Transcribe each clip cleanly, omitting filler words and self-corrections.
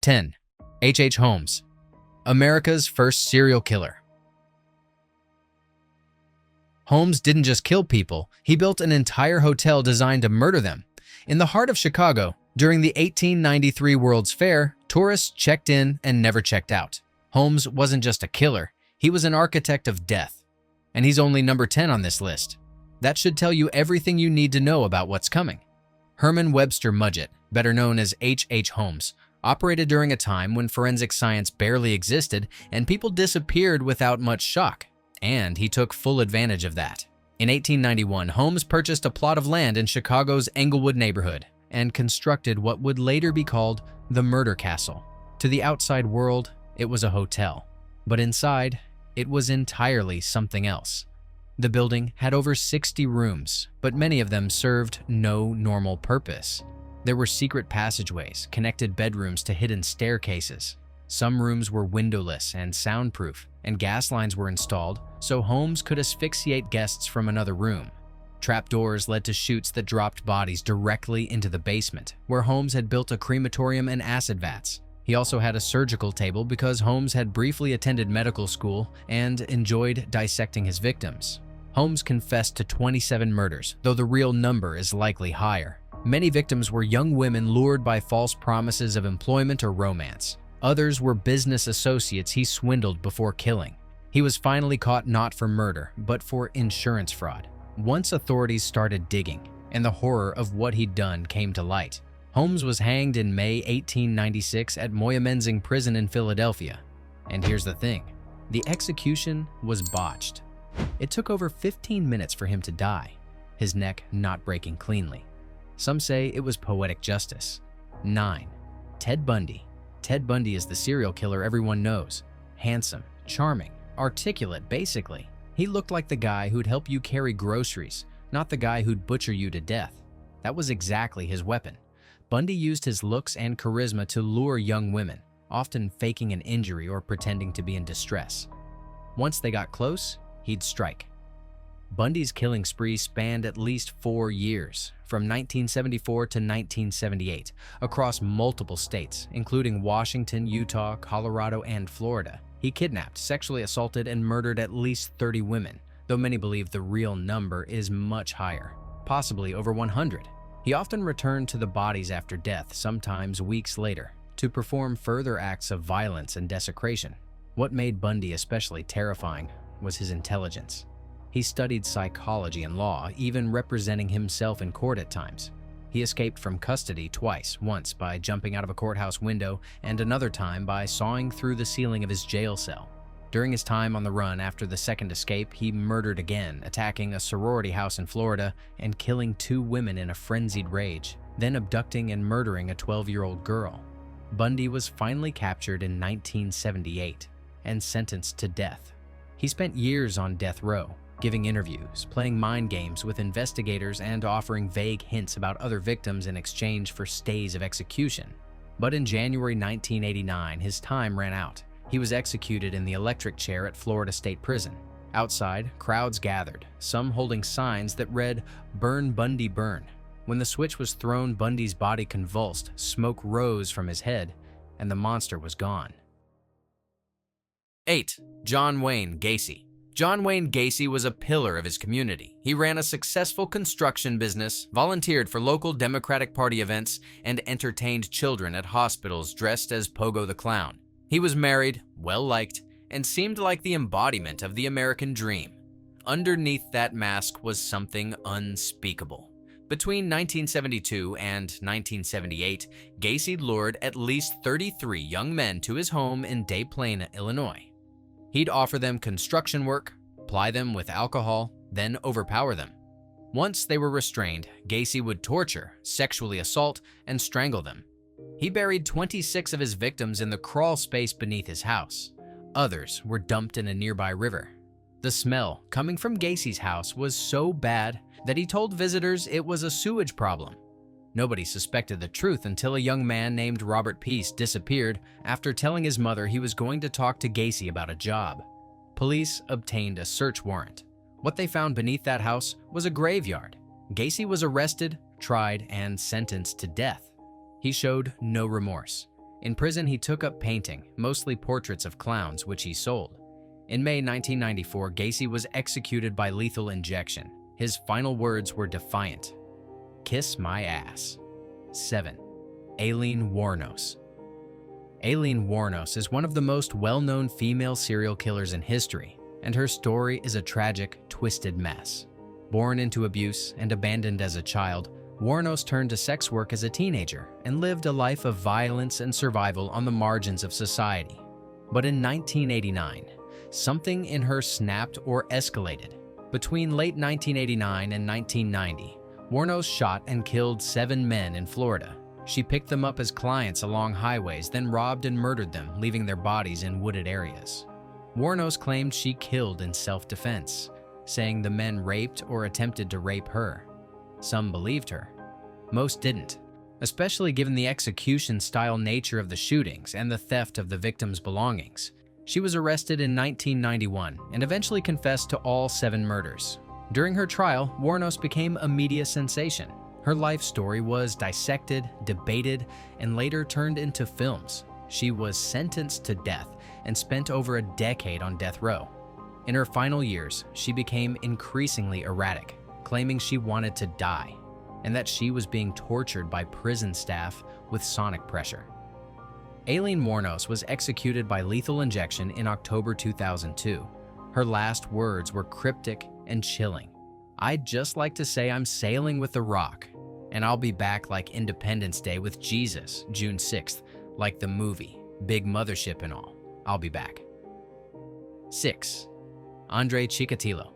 10. H. Holmes, America's first serial killer. Holmes didn't just kill people, he built an entire hotel designed to murder them. In the heart of Chicago, during the 1893 World's Fair, tourists checked in and never checked out. Holmes wasn't just a killer, he was an architect of death. And he's only number 10 on this list. That should tell you everything you need to know about what's coming. Herman Webster Mudgett, better known as H. Holmes, operated during a time when forensic science barely existed and people disappeared without much shock. And he took full advantage of that. In 1891, Holmes purchased a plot of land in Chicago's Englewood neighborhood and constructed what would later be called the Murder Castle. To the outside world, it was a hotel, but inside, it was entirely something else. The building had over 60 rooms, but many of them served no normal purpose. There were secret passageways, connected bedrooms to hidden staircases. Some rooms were windowless and soundproof, and gas lines were installed so Holmes could asphyxiate guests from another room. Trapdoors led to chutes that dropped bodies directly into the basement, where Holmes had built a crematorium and acid vats. He also had a surgical table because Holmes had briefly attended medical school and enjoyed dissecting his victims. Holmes confessed to 27 murders, though the real number is likely higher. Many victims were young women lured by false promises of employment or romance. Others were business associates he swindled before killing. He was finally caught not for murder, but for insurance fraud. Once authorities started digging, and the horror of what he'd done came to light. Holmes was hanged in May 1896 at Moyamensing Prison in Philadelphia. And here's the thing, the execution was botched. It took over 15 minutes for him to die, his neck not breaking cleanly. Some say it was poetic justice. 9. Ted Bundy. Ted Bundy is the serial killer everyone knows. Handsome, charming, articulate basically. He looked like the guy who'd help you carry groceries, not the guy who'd butcher you to death. That was exactly his weapon. Bundy used his looks and charisma to lure young women, often faking an injury or pretending to be in distress. Once they got close, he'd strike. Bundy's killing spree spanned at least 4 years, from 1974 to 1978, across multiple states, including Washington, Utah, Colorado, and Florida. He kidnapped, sexually assaulted, and murdered at least 30 women, though many believe the real number is much higher, possibly over 100. He often returned to the bodies after death, sometimes weeks later, to perform further acts of violence and desecration. What made Bundy especially terrifying was his intelligence. He studied psychology and law, even representing himself in court at times. He escaped from custody twice, once by jumping out of a courthouse window and another time by sawing through the ceiling of his jail cell. During his time on the run after the second escape, he murdered again, attacking a sorority house in Florida and killing 2 women in a frenzied rage, then abducting and murdering a 12-year-old girl. Bundy was finally captured in 1978 and sentenced to death. He spent years on death row, giving interviews, playing mind games with investigators, and offering vague hints about other victims in exchange for stays of execution. But in January 1989, his time ran out. He was executed in the electric chair at Florida State Prison. Outside, crowds gathered, some holding signs that read, "Burn Bundy, burn." When the switch was thrown, Bundy's body convulsed, smoke rose from his head, and the monster was gone. 8. John Wayne Gacy. John Wayne Gacy was a pillar of his community. He ran a successful construction business, volunteered for local Democratic Party events, and entertained children at hospitals dressed as Pogo the Clown. He was married, well-liked, and seemed like the embodiment of the American dream. Underneath that mask was something unspeakable. Between 1972 and 1978, Gacy lured at least 33 young men to his home in Des Plaines, Illinois. He'd offer them construction work, ply them with alcohol, then overpower them. Once they were restrained, Gacy would torture, sexually assault, and strangle them. He buried 26 of his victims in the crawl space beneath his house. Others were dumped in a nearby river. The smell coming from Gacy's house was so bad that he told visitors it was a sewage problem. Nobody suspected the truth until a young man named Robert Peace disappeared after telling his mother he was going to talk to Gacy about a job. Police obtained a search warrant. What they found beneath that house was a graveyard. Gacy was arrested, tried, and sentenced to death. He showed no remorse. In prison, he took up painting, mostly portraits of clowns, which he sold. In May 1994, Gacy was executed by lethal injection. His final words were defiant: "Kiss my ass." 7. Aileen Wuornos. Aileen Wuornos is one of the most well-known female serial killers in history, and her story is a tragic, twisted mess. Born into abuse and abandoned as a child, Wuornos turned to sex work as a teenager and lived a life of violence and survival on the margins of society. But in 1989, something in her snapped or escalated. Between late 1989 and 1990, Wuornos shot and killed 7 men in Florida. She picked them up as clients along highways, then robbed and murdered them, leaving their bodies in wooded areas. Wuornos claimed she killed in self-defense, saying the men raped or attempted to rape her. Some believed her. Most didn't, especially given the execution-style nature of the shootings and the theft of the victims' belongings. She was arrested in 1991 and eventually confessed to all 7 murders. During her trial, Wuornos became a media sensation. Her life story was dissected, debated, and later turned into films. She was sentenced to death and spent over a decade on death row. In her final years, she became increasingly erratic, claiming she wanted to die, and that she was being tortured by prison staff with sonic pressure. Aileen Wuornos was executed by lethal injection in October 2002. Her last words were cryptic and chilling. "I'd just like to say I'm sailing with the Rock, and I'll be back like Independence Day with Jesus, June 6th, like the movie, big mothership and all. I'll be back." 6. Andrei Chikatilo.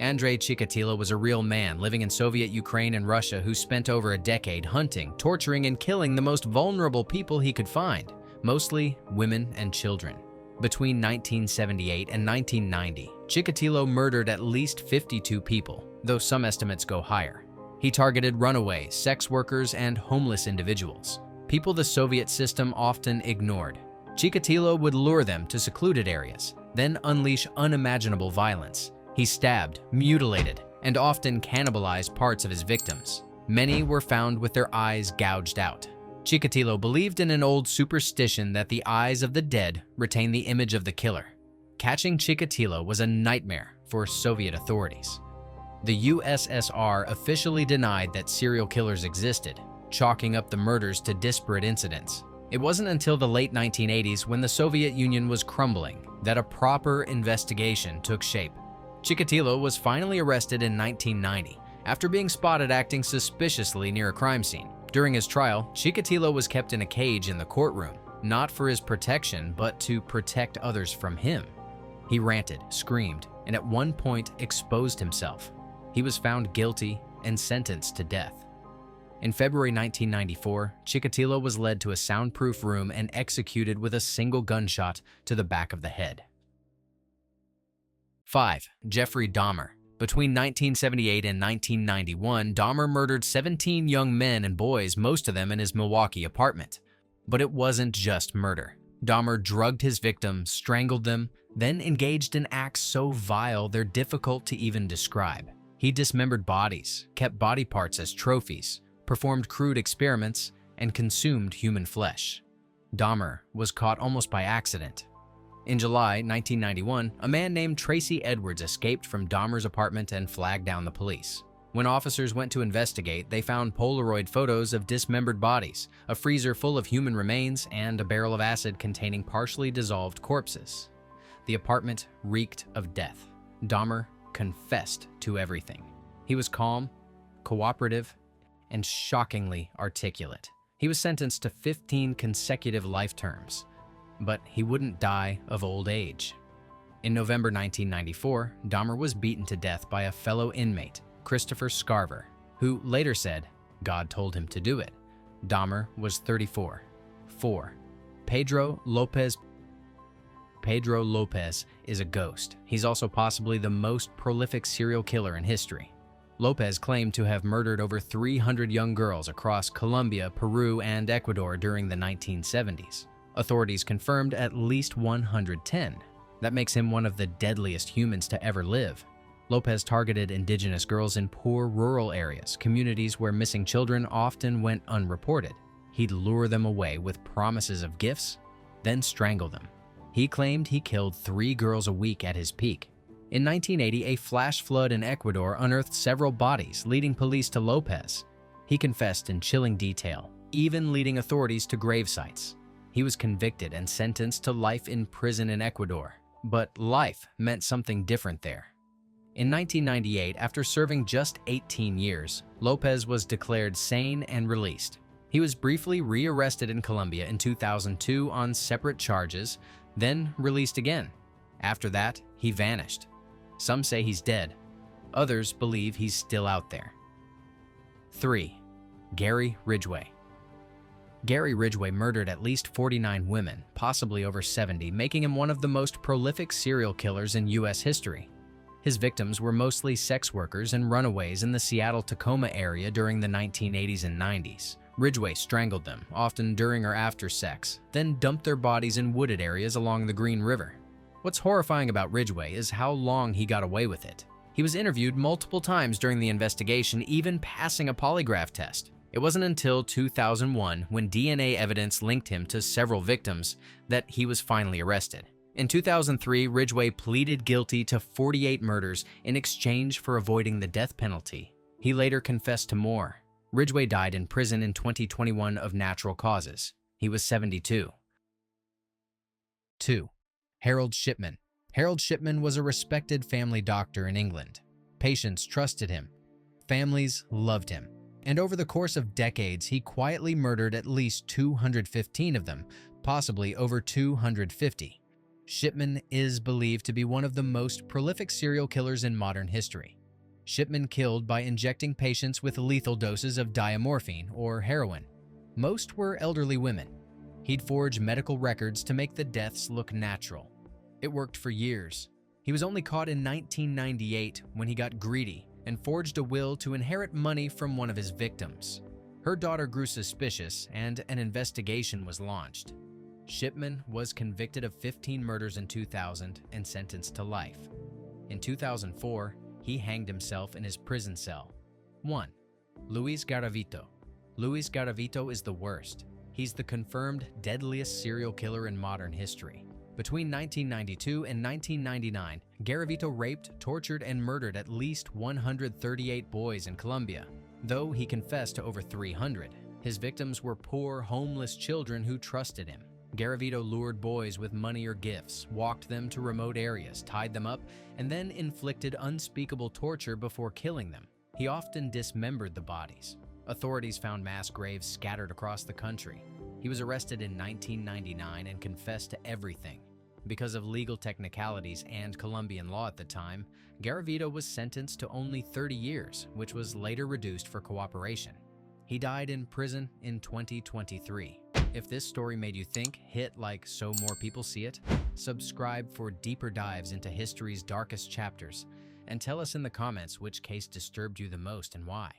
Andrei Chikatilo was a real man living in Soviet Ukraine and Russia who spent over a decade hunting, torturing, and killing the most vulnerable people he could find, mostly women and children. Between 1978 and 1990, Chikatilo murdered at least 52 people, though some estimates go higher. He targeted runaways, sex workers, and homeless individuals, people the Soviet system often ignored. Chikatilo would lure them to secluded areas, then unleash unimaginable violence. He stabbed, mutilated, and often cannibalized parts of his victims. Many were found with their eyes gouged out. Chikatilo believed in an old superstition that the eyes of the dead retain the image of the killer. Catching Chikatilo was a nightmare for Soviet authorities. The USSR officially denied that serial killers existed, chalking up the murders to disparate incidents. It wasn't until the late 1980s, when the Soviet Union was crumbling, that a proper investigation took shape. Chikatilo was finally arrested in 1990 after being spotted acting suspiciously near a crime scene. During his trial, Chikatilo was kept in a cage in the courtroom, not for his protection, but to protect others from him. He ranted, screamed, and at one point exposed himself. He was found guilty and sentenced to death. In February 1994, Chikatilo was led to a soundproof room and executed with a single gunshot to the back of the head. 5. Jeffrey Dahmer. Between 1978 and 1991, Dahmer murdered 17 young men and boys, most of them in his Milwaukee apartment. But it wasn't just murder. Dahmer drugged his victims, strangled them, then engaged in acts so vile they're difficult to even describe. He dismembered bodies, kept body parts as trophies, performed crude experiments, and consumed human flesh. Dahmer was caught almost by accident. In July 1991, a man named Tracy Edwards escaped from Dahmer's apartment and flagged down the police. When officers went to investigate, they found Polaroid photos of dismembered bodies, a freezer full of human remains, and a barrel of acid containing partially dissolved corpses. The apartment reeked of death. Dahmer confessed to everything. He was calm, cooperative, and shockingly articulate. He was sentenced to 15 consecutive life terms, but he wouldn't die of old age. In November 1994, Dahmer was beaten to death by a fellow inmate, Christopher Scarver, who later said God told him to do it. Dahmer was 34. 4. Pedro López. Pedro López is a ghost. He's also possibly the most prolific serial killer in history. López claimed to have murdered over 300 young girls across Colombia, Peru, and Ecuador during the 1970s. Authorities confirmed at least 110. That makes him one of the deadliest humans to ever live. López targeted indigenous girls in poor rural areas, communities where missing children often went unreported. He'd lure them away with promises of gifts, then strangle them. He claimed he killed 3 girls a week at his peak. In 1980, a flash flood in Ecuador unearthed several bodies, leading police to López. He confessed in chilling detail, even leading authorities to grave sites. He was convicted and sentenced to life in prison in Ecuador, but life meant something different there. In 1998, after serving just 18 years, López was declared sane and released. He was briefly rearrested in Colombia in 2002 on separate charges, then released again. After that, he vanished. Some say he's dead. Others believe he's still out there. 3. Gary Ridgway. Gary Ridgway murdered at least 49 women, possibly over 70, making him one of the most prolific serial killers in U.S. history. His victims were mostly sex workers and runaways in the Seattle-Tacoma area during the 1980s and 90s. Ridgway strangled them, often during or after sex, then dumped their bodies in wooded areas along the Green River. What's horrifying about Ridgway is how long he got away with it. He was interviewed multiple times during the investigation, even passing a polygraph test. It wasn't until 2001, when DNA evidence linked him to several victims, that he was finally arrested. In 2003, Ridgway pleaded guilty to 48 murders in exchange for avoiding the death penalty. He later confessed to more. Ridgway died in prison in 2021 of natural causes. He was 72. 2. Harold Shipman. Harold Shipman was a respected family doctor in England. Patients trusted him. Families loved him. And over the course of decades, he quietly murdered at least 215 of them, possibly over 250. Shipman is believed to be one of the most prolific serial killers in modern history. Shipman killed by injecting patients with lethal doses of diamorphine or heroin. Most were elderly women. He'd forge medical records to make the deaths look natural. It worked for years. He was only caught in 1998 when he got greedy and forged a will to inherit money from one of his victims. Her daughter grew suspicious, and an investigation was launched. Shipman was convicted of 15 murders in 2000 and sentenced to life. In 2004, he hanged himself in his prison cell. 1. Luis Garavito. Luis Garavito is the worst. He's the confirmed deadliest serial killer in modern history. Between 1992 and 1999, Garavito raped, tortured, and murdered at least 138 boys in Colombia, though he confessed to over 300. His victims were poor, homeless children who trusted him. Garavito lured boys with money or gifts, walked them to remote areas, tied them up, and then inflicted unspeakable torture before killing them. He often dismembered the bodies. Authorities found mass graves scattered across the country. He was arrested in 1999 and confessed to everything. Because of legal technicalities and Colombian law at the time, Garavito was sentenced to only 30 years, which was later reduced for cooperation. He died in prison in 2023. If this story made you think, hit like so more people see it. Subscribe for deeper dives into history's darkest chapters, and tell us in the comments which case disturbed you the most and why.